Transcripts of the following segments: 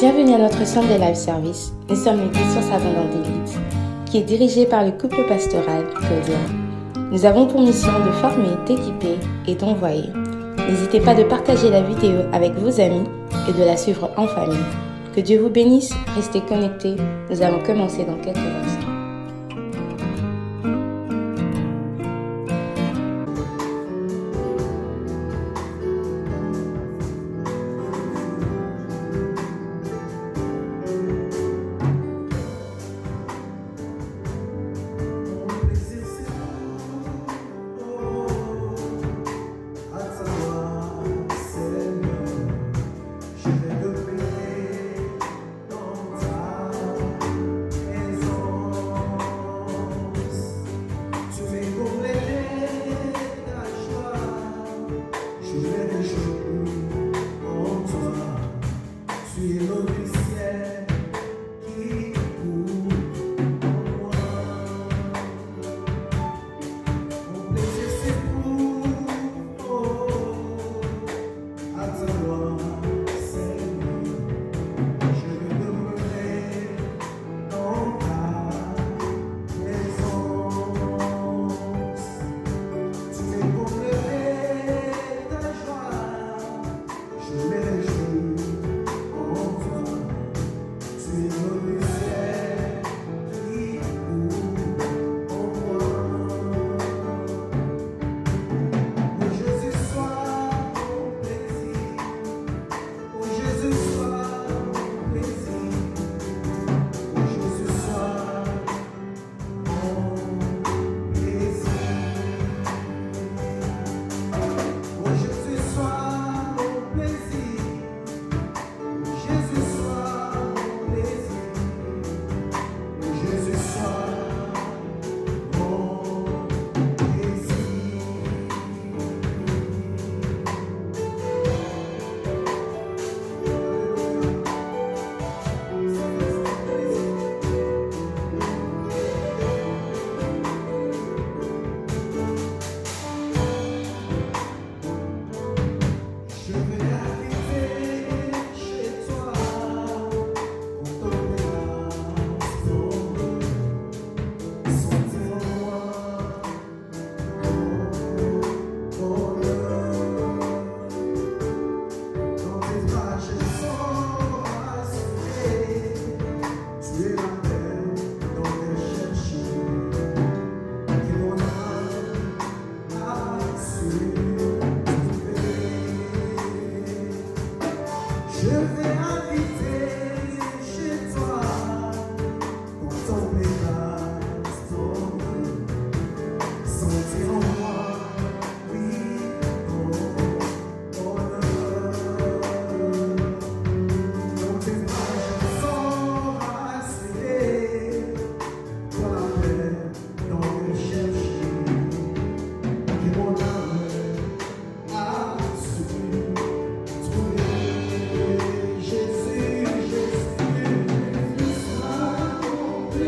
Bienvenue à notre centre de live service. Nous sommes l'église Source Abondante d'Élite, qui est dirigée par le couple pastoral Claudia. Nous avons pour mission de former, d'équiper et d'envoyer. N'hésitez pas de partager la vidéo avec vos amis et de la suivre en famille. Que Dieu vous bénisse, restez connectés. Nous allons commencer dans quelques instants.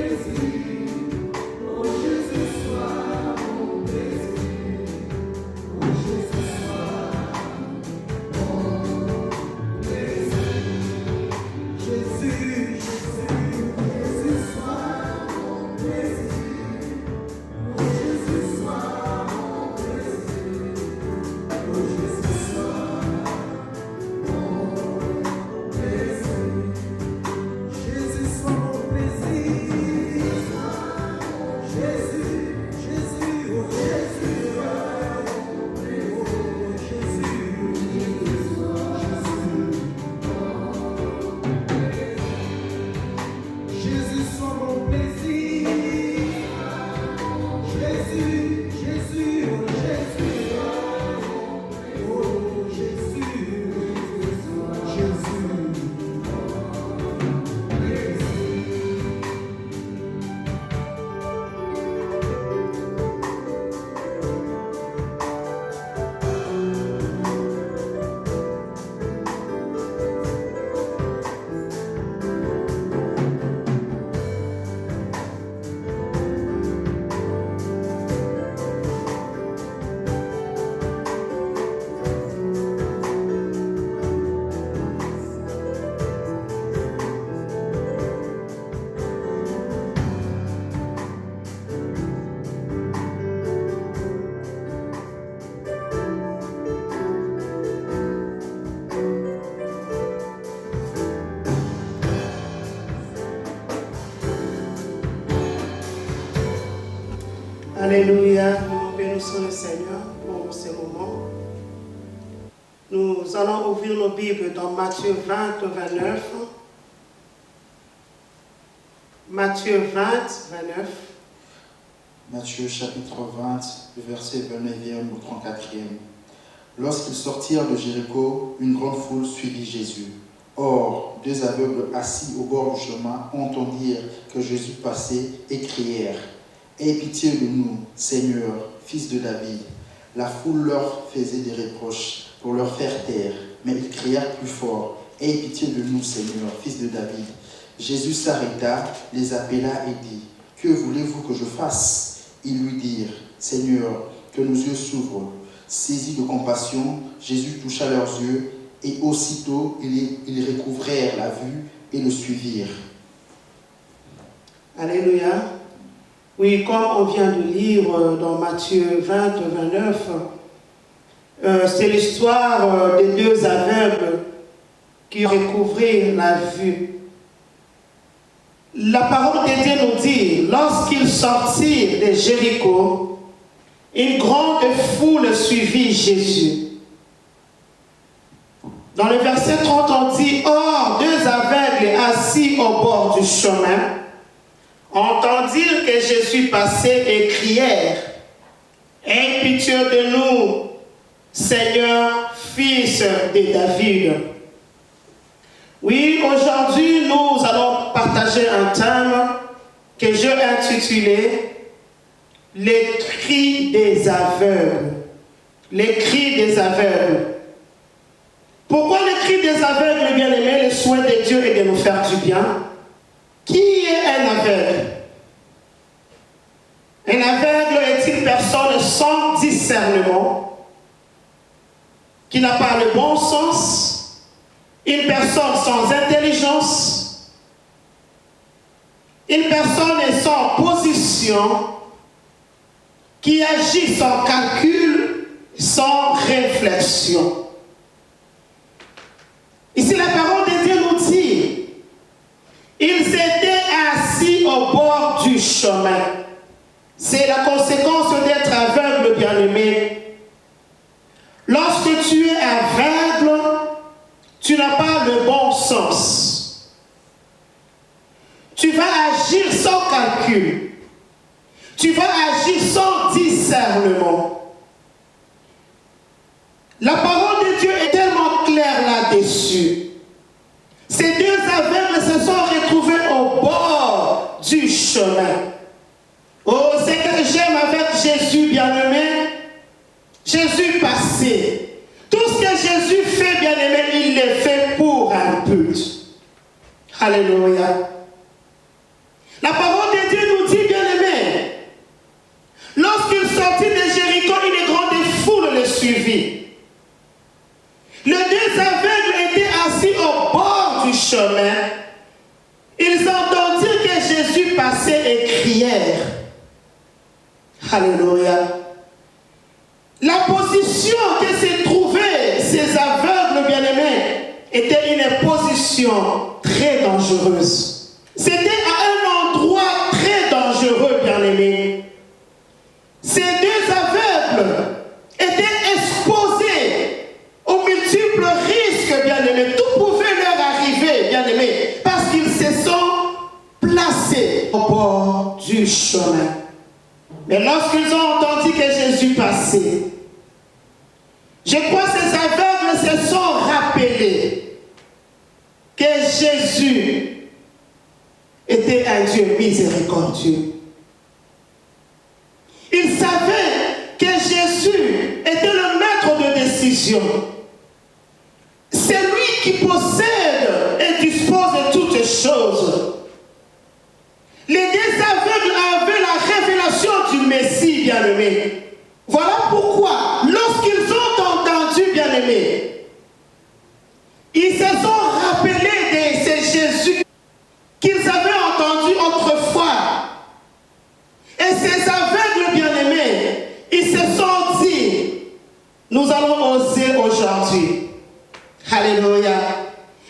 Jésus, Alléluia, nous bénissons le Seigneur pour ce moment. Nous allons ouvrir nos Bibles dans Matthieu 20, 29. Matthieu 20, 29. Matthieu chapitre 20, verset 29e au 34e. Lorsqu'ils sortirent de Jéricho, une grande foule suivit Jésus. Or, deux aveugles assis au bord du chemin entendirent que Jésus passait et crièrent « Aie pitié de nous, Seigneur, fils de David !» La foule leur faisait des reproches pour leur faire taire, mais ils crièrent plus fort « Aie pitié de nous, Seigneur, fils de David !» Jésus s'arrêta, les appela et dit « Que voulez-vous que je fasse ?» Ils lui dirent « Seigneur, que nos yeux s'ouvrent. » Saisi de compassion, Jésus toucha leurs yeux et aussitôt ils recouvrèrent la vue et le suivirent. Alléluia. Oui, comme on vient de lire dans Matthieu 20, 29, c'est l'histoire des deux aveugles qui recouvrirent la vue. La parole de Dieu nous dit, lorsqu'ils sortirent de Jéricho, une grande foule suivit Jésus. Dans le verset 30, on dit, « Or, deux aveugles assis au bord du chemin entendirent que Jésus passait et crièrent, « Aie pitié de nous, Seigneur, fils de David. » Oui, aujourd'hui, nous allons partager un thème que j'ai intitulé « Les cris des aveugles ». Les cris des aveugles. Pourquoi les cris des aveugles, bien-aimés? Le souhait de Dieu est de nous faire du bien. Qui est un aveugle? Un aveugle est une personne sans discernement, qui n'a pas le bon sens, une personne sans intelligence, une personne sans position, qui agit sans calcul, sans réflexion. Ici, la parole de Dieu nous dit, ils étaient assis au bord du chemin. C'est la conséquence d'être aveugle, bien-aimé. Lorsque tu es aveugle, tu n'as pas le bon sens. Tu vas agir sans calcul. Tu vas agir sans discernement. La parole de Dieu est tellement claire là-dessus. Ces deux aveugles se sont retrouvés au bord du chemin. Oh, c'est que j'aime avec Jésus, bien-aimé. Jésus passé. Tout ce que Jésus fait, bien-aimé, il le fait pour un but. Alléluia. La parole de Dieu nous dit, bien-aimé, lorsqu'il sortit de Jéricho, une grande foule le suivit. Les deux aveugles étaient assis au bord du chemin. Ils entendirent que Jésus passait et crièrent. Alléluia. La position que se trouvaient ces aveugles bien-aimés était une position très dangereuse. C'était à un endroit très dangereux, bien-aimés. Ces deux aveugles étaient exposés aux multiples risques, bien-aimés. Tout pouvait leur arriver, bien-aimés, parce qu'ils se sont placés au bord du chemin. Mais lorsqu'ils ont entendu que Jésus passait, je crois que ces aveugles se sont rappelés que Jésus était un Dieu miséricordieux. Ils savaient que Jésus était le maître de décision. C'est lui qui possède et dispose de toutes choses. Les deux aveugles avaient la révélation du Messie, bien-aimé. Voilà pourquoi, lorsqu'ils ont entendu, bien-aimé, ils se sont rappelés de ce Jésus qu'ils avaient entendu autrefois. Et ces aveugles, bien-aimés, ils se sont dit, nous allons oser aujourd'hui. Alléluia.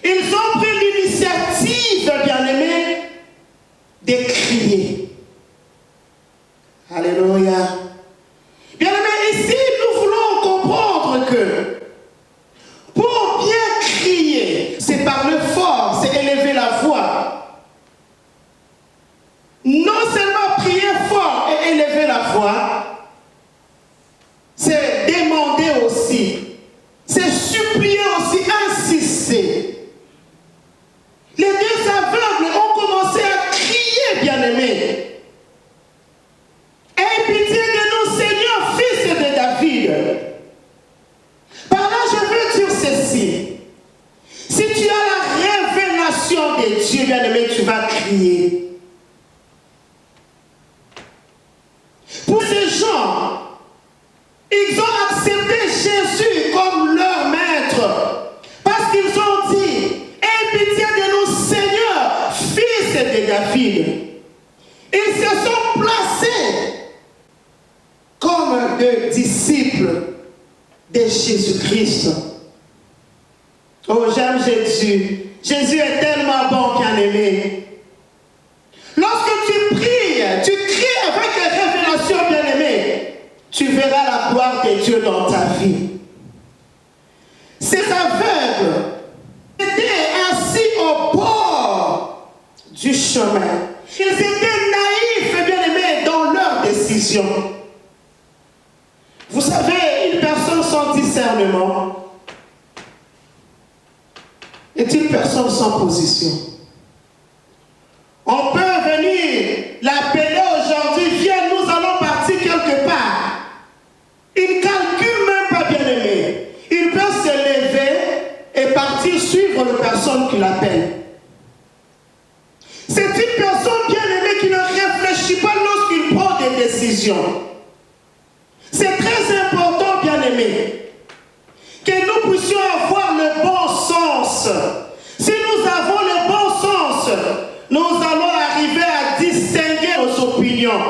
Ils ont pris l'initiative, bien-aimés, de crier. Alléluia. bien-aimés. Aie pitié de nous, Seigneur, fils de David. Par là, je veux dire ceci. Si tu as la révélation de Dieu, bien-aimé, tu vas crier. Pour ces gens, ils ont accepté Jésus comme leur maître. Parce qu'ils ont dit, aie pitié de nous, Seigneur, fils de David. Ils se sont placés comme des disciples de Jésus-Christ. Oh, j'aime Jésus. Jésus est tellement bon, bien-aimé. Lorsque tu pries, tu cries avec une révélation, bien-aimé. Tu verras la gloire de Dieu dans ta vie. Ces aveugles étaient assis au bord du chemin. Ils étaient naïfs, bien-aimés, dans leurs décisions. Vous savez, une personne sans discernement est une personne sans position. On peut venir l'appeler aujourd'hui, viens, nous allons partir quelque part. Il ne calcule même pas, bien-aimé. Il peut se lever et partir suivre la personne qui l'appelle. C'est une personne, bien-aimée, qui ne réfléchit pas lorsqu'il prend des décisions. C'est très important, bien-aimés, que nous puissions avoir le bon sens. Si nous avons le bon sens, nous allons arriver à distinguer nos opinions.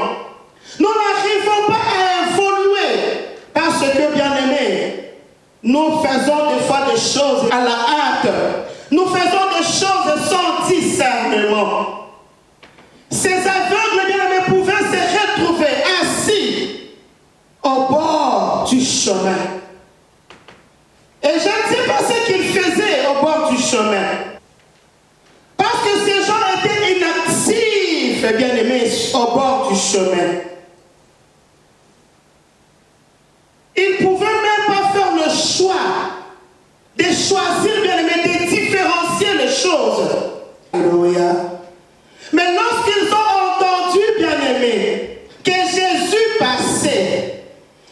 Nous n'arrivons pas à évoluer parce que, bien-aimés, nous faisons des fois des choses à la hâte. Nous faisons des choses sans discernement. Ces aveugles, bien-aimés, pouvaient se retrouver assis au bord du chemin. Et je ne sais pas ce qu'ils faisaient au bord du chemin. Parce que ces gens étaient inactifs, bien-aimés, au bord du chemin. Ils ne pouvaient même pas faire le choix de choisir, bien-aimés, de différencier les choses. Alléluia. Mais lorsqu'ils ont entendu, bien-aimés, que Jésus passait,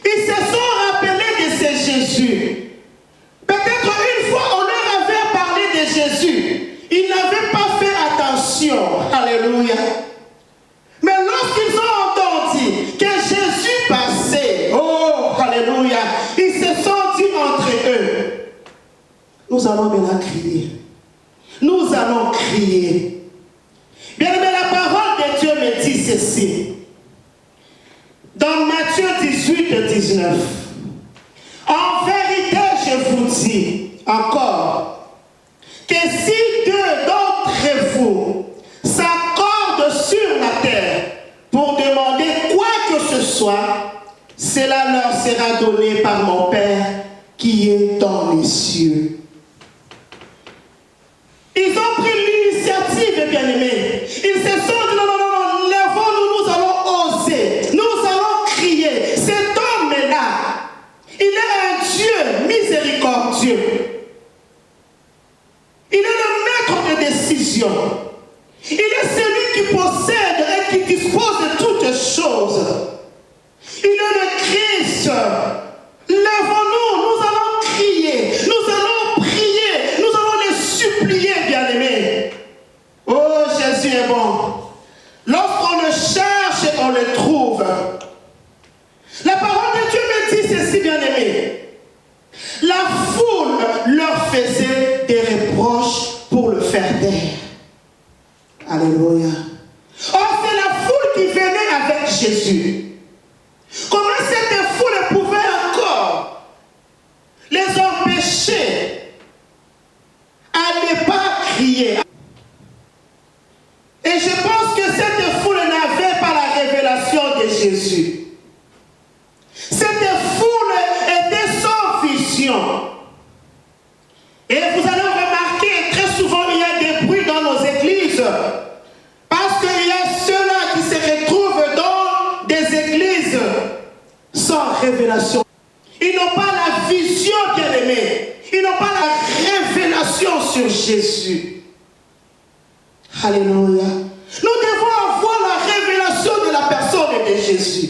ils se sont rappelés de ce Jésus. Peut-être une fois, on leur avait parlé de Jésus. Ils n'avaient pas fait attention. Alléluia. Mais lorsqu'ils ont entendu que Jésus passait, oh, alléluia, ils se sont dit entre eux, nous allons maintenant crier. Nous allons crier. Bien aimé, la parole de Dieu me dit ceci. Dans Matthieu 18, 19. En vérité, je vous dis encore que si deux d'entre vous s'accordent sur la terre pour demander quoi que ce soit, cela leur sera donné par mon Père qui est dans les cieux. Ils ont pris l'initiative, bien-aimés. Ils se sont dit, non, lèvons-nous, nous allons oser, nous allons crier. Cet homme-là, il est un Dieu miséricordieux. Il est le maître de décision. Il est celui qui possède et qui dispose de toutes choses. Il est le Christ. Lèvons-nous, nous allons crier, nous allons prier, nous allons les supplier, bien-aimés. Oh, Jésus est bon. Lorsqu'on le cherche, on le trouve. La parole de Dieu me dit ceci, bien-aimés. La foule leur faisait des reproches pour le faire taire. Alléluia. Or, c'est la foule qui venait avec Jésus. Comment cette foule pouvait encore les empêcher à ne pas crier? Et je pense que cette foule n'avait pas la révélation de Jésus. Cette foule était sans vision. Et vous allez remarquer, très souvent il y a des bruits dans nos églises. Parce qu'il y a ceux-là qui se retrouvent dans des églises sans révélation. Ils n'ont pas la vision, bien-aimée. Ils n'ont pas la révélation sur Jésus. Alléluia. Nous devons avoir la de Jésus.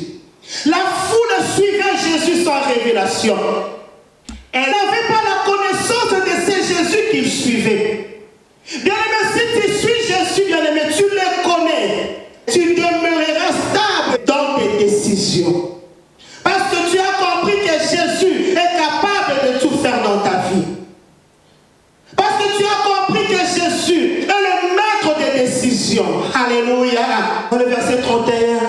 La foule suivait Jésus sans révélation. Elle n'avait pas la connaissance de ce Jésus qu'il suivait. Bien-aimé, si tu suis Jésus, bien-aimé, tu le connais. Tu demeureras stable dans tes décisions. Parce que tu as compris que Jésus est capable de tout faire dans ta vie. Parce que tu as compris que Jésus est le maître des décisions. Alléluia. Dans le verset 31,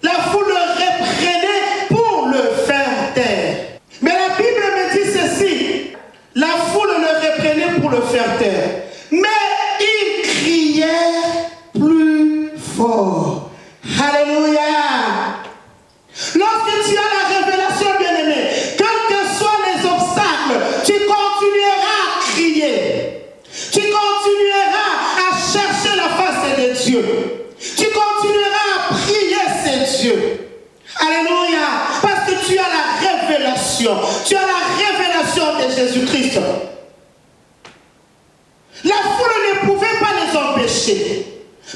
la foule le reprenait pour le faire taire. Mais la Bible me dit ceci. La foule le reprenait pour le faire taire. Mais il criait plus fort. Alléluia. Lorsque tu as la révélation, bien-aimé, quels que soient les obstacles, tu continueras à crier. Tu continueras à chercher la face de Dieu. Tu continueras à prier ces dieux. Alléluia. Parce que tu as la révélation. Tu as la révélation de Jésus-Christ. La foule ne pouvait pas les empêcher.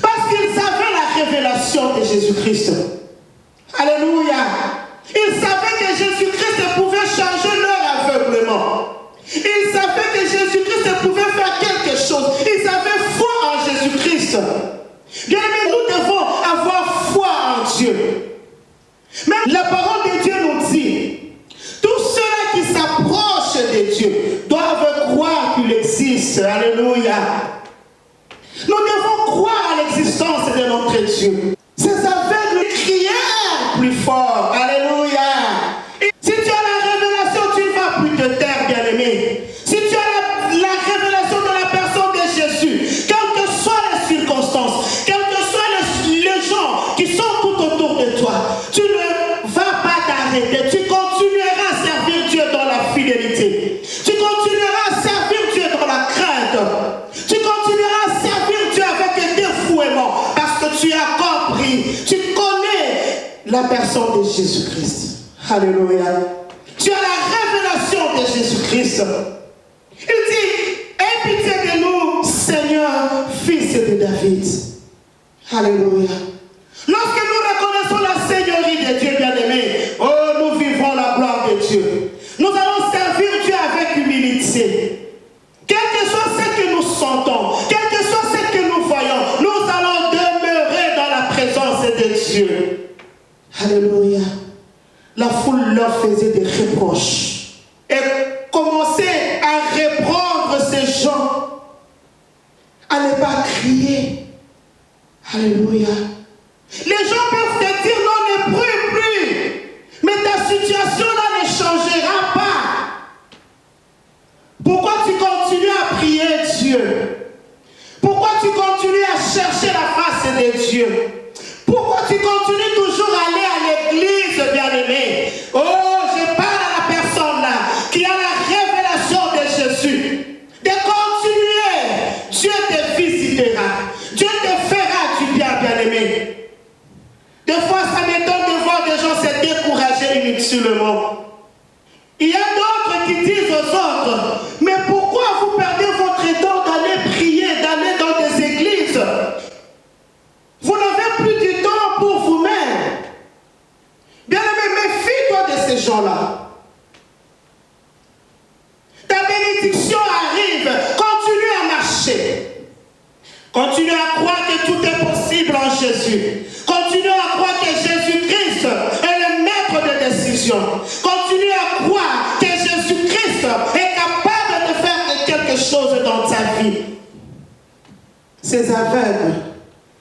Parce qu'ils avaient la révélation de Jésus-Christ. Alléluia. Ils savaient que Jésus-Christ pouvait changer leur aveuglement. Ils savaient que Jésus-Christ pouvait faire quelque chose. Ils avaient foi en Jésus-Christ. Bien aimé, nous devons avoir foi en Dieu. Mais la parole de Dieu nous dit, tous ceux qui s'approchent de Dieu doivent croire qu'il existe. Alléluia. Nous devons croire à l'existence de notre Dieu. Ces aveugles crièrent plus fort. Alléluia. Et si tu as la révélation, tu ne vas plus te taire, bien-aimé. Si tu as la révélation de la personne de Jésus, quelles que soient les circonstances, quels que soient les gens qui sont tout autour de toi, tu ne vas pas t'arrêter. Tu continueras à servir Dieu dans la fidélité. Tu continueras à servir Dieu dans la crainte. Tu continueras à servir Dieu avec dévouement parce que tu as compris, tu connais la personne de Jésus-Christ. Alléluia. Tu as la révélation de Jésus-Christ. Il dit, aie pitié de nous, Seigneur, fils de David. Alléluia. Lorsque nous reconnaissons la Seigneurie de Dieu, bien-aimé, oh, nous vivons la gloire de Dieu. Nous allons servir Dieu avec humilité. Quel que soit ce que nous sentons, quel que soit ce que nous voyons, nous allons demeurer dans la présence de Dieu. Alléluia. La foule leur faisait des reproches et commençait à reprendre ces gens, à ne pas crier. Alléluia. Les gens peuvent te dire non, ne brûle plus, mais ta situation là ne changera pas. Pourquoi tu continues à prier Dieu? Pourquoi tu continues à chercher la face de Dieu? Pourquoi tu continues toujours à aller à l'église, bien-aimé? Oh, je parle à la personne là qui a la révélation de Jésus. De continuer, Dieu te visitera. Dieu te fera du bien, bien-aimé. Des fois, ça m'étonne de voir des gens se décourager inutilement. Il y a d'autres qui disent aux autres, mais pourquoi vous perdez votre temps d'aller prier, d'aller dans des églises? Vous n'avez plus du temps pour vous-même. Bien-aimé, méfie-toi de ces gens-là. Ta bénédiction arrive. Continue à marcher. Continue à croire que tout est possible en Jésus. Continue à croire que Jésus-Christ est le maître de décision. Continue à croire que Jésus-Christ est capable de faire quelque chose dans ta vie. Ces aveugles,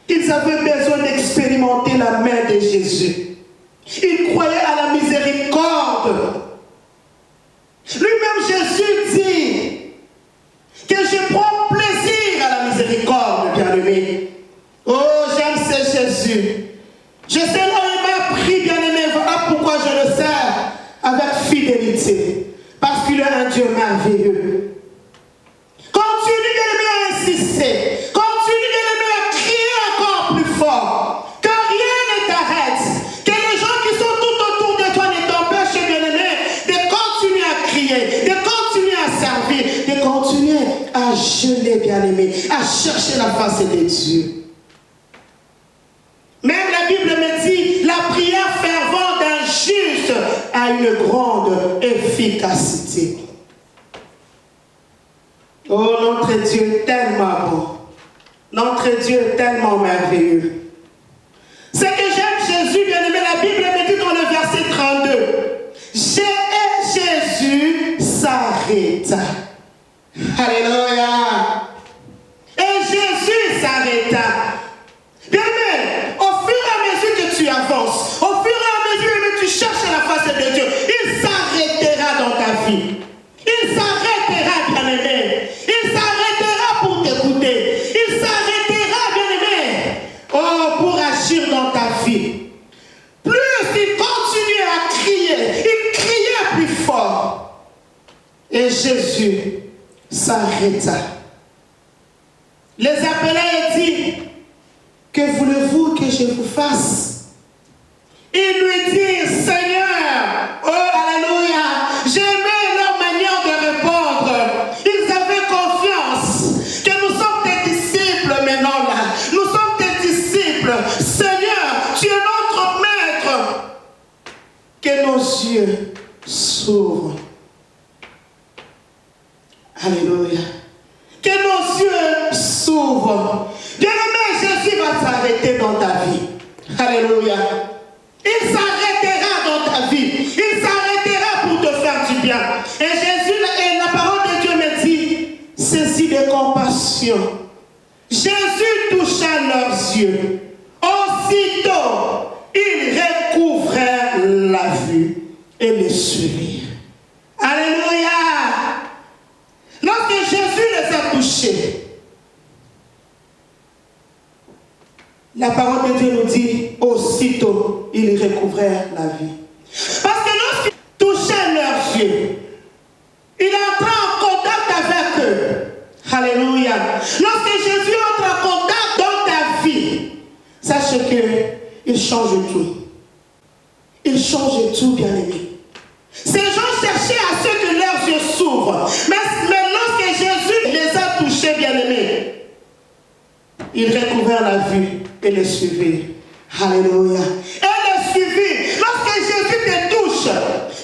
ils avaient besoin d'expérimenter la main de Jésus. Ils croyaient à la miséricorde. Lui-même Jésus dit que je prends plaisir à la miséricorde, bien-aimé. Oh, j'aime ce Jésus. Je sais là où il m'a pris, bien-aimé. Voilà pourquoi je le sers avec fidélité. Parce qu'il est un Dieu merveilleux. Continue, bien-aimé, à insister. Continue, bien-aimé, à crier encore plus fort. Que rien ne t'arrête. Que les gens qui sont tout autour de toi ne t'empêchent, bien-aimé, de continuer à crier, de continuer à servir, de continuer à jeûner, bien-aimé, à chercher la face de Dieu. Même la Bible me dit, la prière a une grande efficacité. Oh, notre Dieu est tellement beau. Notre Dieu est tellement merveilleux. C'est que j'aime Jésus, bien-aimé. La Bible me dit dans le verset 32. Jésus s'arrêta. Alléluia. Et Jésus s'arrêta. Bien-aimé, au fur et à mesure que tu avances, au fur et à mesure que tu cherches la face de Dieu, il s'arrêtera dans ta vie. Il s'arrêtera, bien-aimé. Il s'arrêtera pour t'écouter. Il s'arrêtera, bien-aimé, pour agir dans ta vie. Plus il continuait à crier, il criait plus fort. Et Jésus s'arrêta. Les appela et dit, que voulez-vous que je vous fasse? Il lui dit, Seigneur, oh alléluia, j'aimais leur manière de répondre. Ils avaient confiance que nous sommes des disciples maintenant là. Nous sommes des disciples. Seigneur, tu es notre maître. Que nos yeux s'ouvrent. Alléluia. Que nos yeux s'ouvrent. Bien-aimé, Jésus va s'arrêter dans ta vie. Alléluia. Il s'arrêtera dans ta vie. Il s'arrêtera pour te faire du bien. Et Jésus, et la parole de Dieu me dit, ceci de compassion. Jésus toucha leurs yeux. Aussitôt, ils recouvrèrent la vue et les suivirent. Alléluia. Lorsque Jésus les a touchés, la parole de Dieu nous dit, aussitôt, ils recouvrèrent la vie. Parce que lorsqu'il touchait leurs yeux, il entra en contact avec eux. Alléluia. Lorsque Jésus entre en contact dans ta vie, sache qu'il change tout. Il change tout, bien-aimé. Ces gens cherchaient à ce que leurs yeux s'ouvrent. Mais lorsque Jésus les a touchés, bien-aimés, ils recouvrèrent la vue et les suivirent. Alléluia. Et les suivirent. Lorsque Jésus te touche,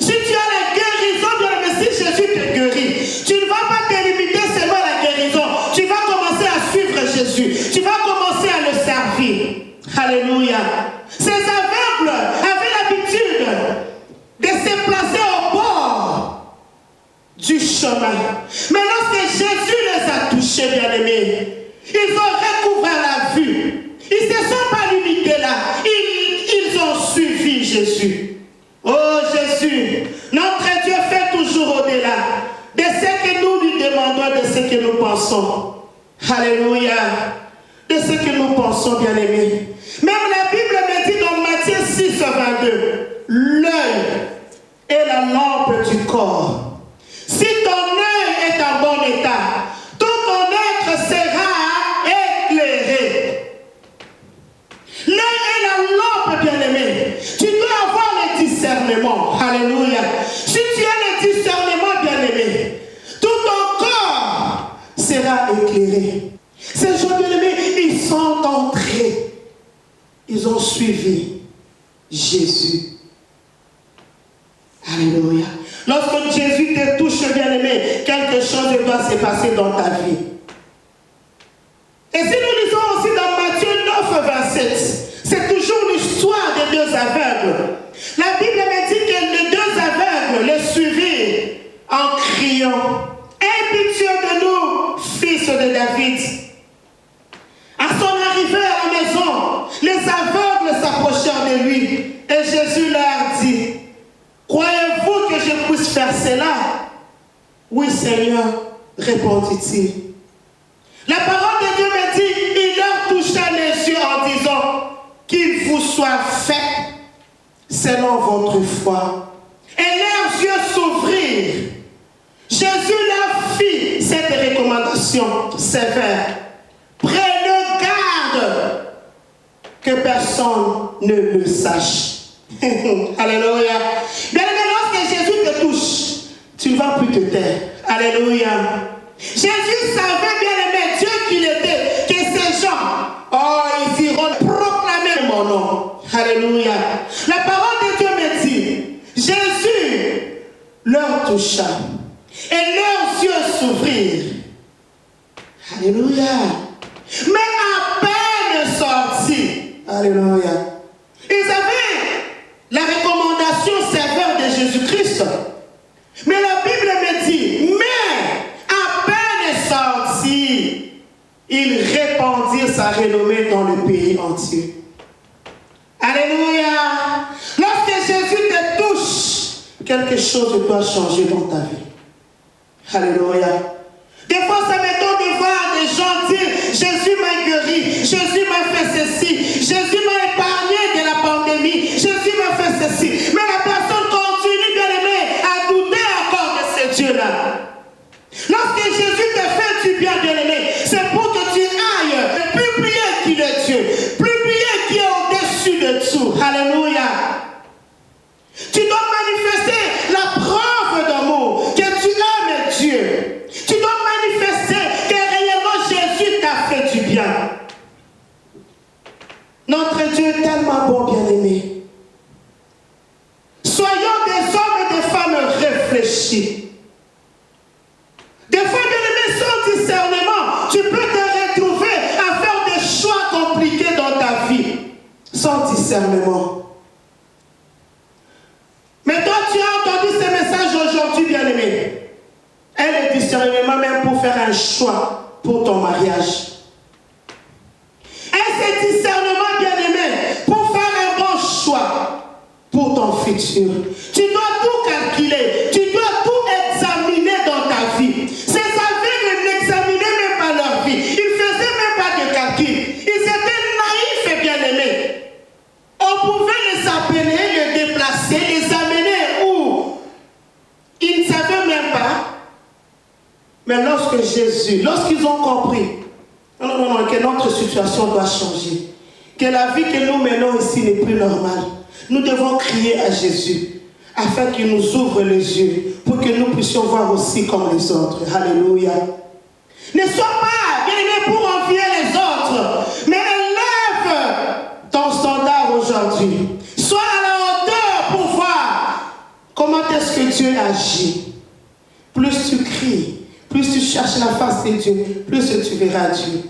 si tu as la guérison, bien-aimé, si Jésus te guérit, tu ne vas pas te limiter seulement à la guérison. Tu vas commencer à suivre Jésus. Tu vas commencer à le servir. Alléluia. Ces aveugles avaient l'habitude de se placer au bord du chemin. Mais lorsque Jésus les a touchés, bien-aimés, ils ont recouvert la vue. Ils ne se sont pas limités là. Ils ont suivi Jésus. Oh Jésus, notre Dieu fait toujours au-delà de ce que nous lui demandons, de ce que nous pensons. Alléluia. De ce que nous pensons, bien-aimés. Même la Bible me dit dans Matthieu 6, 22, l'œil est la lampe du corps. Si ton œil est en bon état, tout ton être sera éclairé. L'œil est la lampe, bien-aimé. Tu dois avoir le discernement. Alléluia. Si tu as le discernement, bien-aimé, tout ton corps sera éclairé. Ces gens, bien-aimés, ils sont entrés. Ils ont suivi Jésus. Alléluia. Lorsque Jésus te touche, bien-aimé, quelque chose doit se passer dans ta vie. Et si nous lisons aussi dans Matthieu 9, 27, c'est toujours l'histoire des deux aveugles. La Bible me dit que les deux aveugles les suivirent en criant, « Aie pitié de nous, fils de David !» À son arrivée à la maison, les aveugles s'approchèrent de lui et Jésus leur dit, « Croyez-vous que je puisse faire cela ?» « Oui, Seigneur, répondit-il. » La parole de Dieu me dit, il leur toucha les yeux en disant, « Qu'il vous soit fait selon votre foi. » Et leurs yeux s'ouvrirent. Jésus leur fit cette recommandation sévère. Prenez garde que personne ne le sache. Alléluia. Bien-aimé, lorsque Jésus te touche, tu ne vas plus te taire. Alléluia. Jésus savait, bien-aimé, Dieu qu'il était, que ces gens, ils iront proclamer mon nom. Alléluia. La parole de Dieu me dit, Jésus toucha et leurs yeux s'ouvrirent. Alléluia. Mais à peine sortis, alléluia, ils avaient la recommandation sévère de Jésus-Christ. Mais la Bible me dit, mais à peine sortis, ils répandirent sa renommée dans le pays entier. Alléluia. Lorsque Jésus te touche, quelque chose doit changer dans ta vie. Alléluia. Des fois, ça m'étonne de voir des gens dire, Jésus m'a guéri, Jésus m'a fait ceci, Jésus m'a épargné de la pandémie, Jésus m'a fait ceci. Mais la personne continue, bien aimé, à douter encore de ce Dieu-là. Lorsque Jésus te fait du bien, bien aimé, c'est pour que tu ailles publier qu'il est Dieu, publier qu'il est au-dessus de tout. Alléluia. Tu dois manifester la preuve d'amour, que tu aimes Dieu. Tu dois manifester que réellement Jésus t'a fait du bien. Notre Dieu est tellement bon, bien-aimé. Soyons des hommes et des femmes réfléchis. Des fois, bien-aimé, sans discernement, tu peux te retrouver à faire des choix compliqués dans ta vie. Sans discernement. Mais toi, tu as entendu ce message aujourd'hui, bien-aimé. Et le discernement même pour faire un choix pour ton mariage. Et ce discernement, bien-aimé, pour faire un bon choix pour ton futur. Tu dois tout calculer. Tu dois tout examiner dans ta vie. Ces aveugles n'examinaient même pas leur vie. Ils ne faisaient même pas de calcul. Ils étaient naïfs et bien-aimés. On pouvait les appeler, les déplacer, les amener où ils ne savaient même pas. Mais lorsqu'ils ont compris, non, que notre situation doit changer, que la vie que nous menons ici n'est plus normale, nous devons crier à Jésus, afin qu'il nous ouvre les yeux, pour que nous puissions voir aussi comme les autres. Alléluia. Ne sois pas bien-aimé pour envier les autres, mais élève ton standard aujourd'hui. Sois à la hauteur pour voir comment est-ce que Dieu agit. Plus tu cries, plus tu cherches la face de Dieu, plus tu verras Dieu.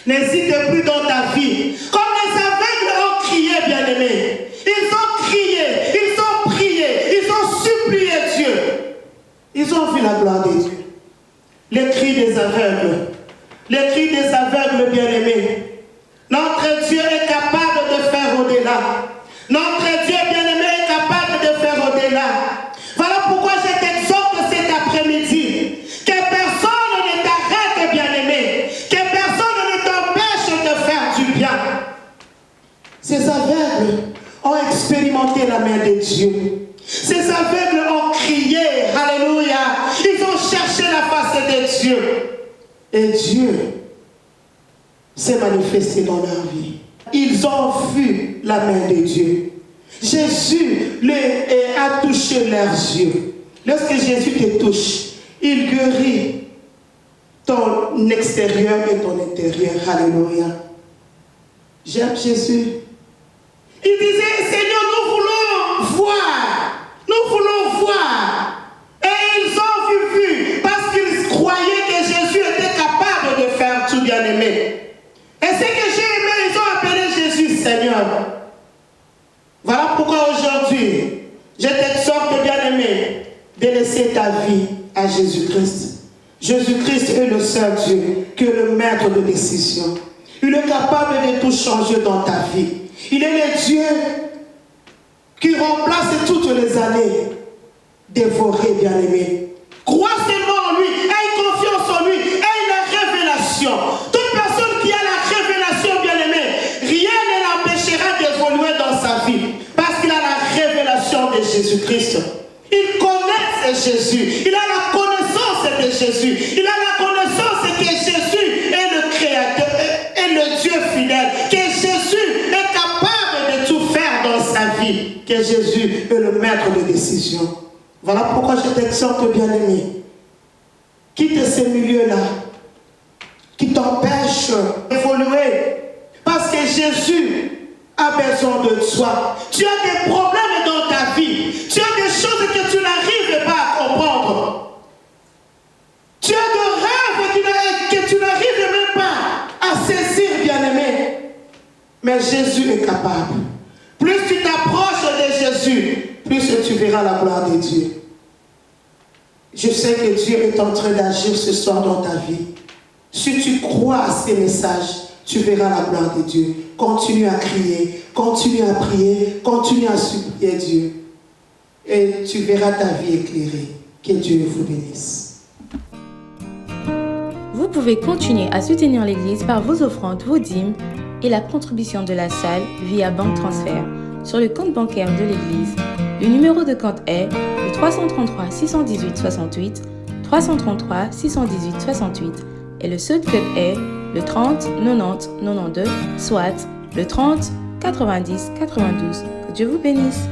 N'hésite plus dans ta vie. Comme les aveugles ont crié, bien-aimés. Ils ont crié, ils ont prié, ils ont supplié Dieu. Ils ont vu la gloire de Dieu. Les cris des aveugles. Les cris des aveugles, bien-aimés. Notre Dieu est capable de faire au-delà. Notre Dieu, bien-aimé, est capable de faire au-delà. Voilà pourquoi je t'exhorte cet après-midi. Que personne ne t'arrête, bien-aimé. Que personne ne t'empêche de faire du bien. Ces aveugles ont expérimenté la main de Dieu. Ces aveugles ont crié, alléluia. Ils ont cherché la face de Dieu. Et Dieu s'est manifesté dans leur vie. Ils ont vu la main de Dieu. Jésus a touché leurs yeux. Lorsque Jésus te touche, il guérit ton extérieur et ton intérieur. Alléluia. J'aime Jésus. Il disait, Seigneur, nous voulons voir. Nous voulons voir. Et ils ont vu parce qu'ils croyaient que Jésus était capable de faire tout, bien-aimé. Et ce que j'ai aimé, ils ont appelé Jésus Seigneur. Voilà pourquoi aujourd'hui, je t'exhorte, bien-aimé, de laisser ta vie à Jésus-Christ. Jésus-Christ est le seul Dieu, qui est le maître de décision. Il est capable de tout changer dans ta vie. Il est le Dieu qui remplace toutes les années dévorées, bien-aimé. Crois seulement en lui, aie confiance en lui, aie la révélation. Toute personne qui a la révélation, bien-aimé, rien ne l'empêchera d'évoluer dans sa vie. Parce qu'il a la révélation de Jésus-Christ. Il connaît Jésus. Il a la connaissance de Jésus. Il a la connaissance que Jésus est le Créateur, est le Dieu fidèle. Que Jésus est capable de tout faire dans sa vie. Que Jésus est le maître de décision. Voilà pourquoi je t'exhorte, bien-aimé. Quitte ces milieux-là qui t'empêchent d'évoluer. Parce que Jésus a besoin de toi. Tu as des problèmes dans ta vie. Tu as des choses que tu n'arrives pas à Mais Jésus est capable. Plus tu t'approches de Jésus, plus tu verras la gloire de Dieu. Je sais que Dieu est en train d'agir ce soir dans ta vie. Si tu crois à ces messages, tu verras la gloire de Dieu. Continue à crier, continue à prier, continue à supplier Dieu. Et tu verras ta vie éclairée. Que Dieu vous bénisse. Vous pouvez continuer à soutenir l'Église par vos offrandes, vos dîmes et la contribution de la salle via banque transfert sur le compte bancaire de l'Église. Le numéro de compte est le 333 618 68 333 618 68 et le seul code est le 30 90 92 soit le 30 90 92. Que Dieu vous bénisse.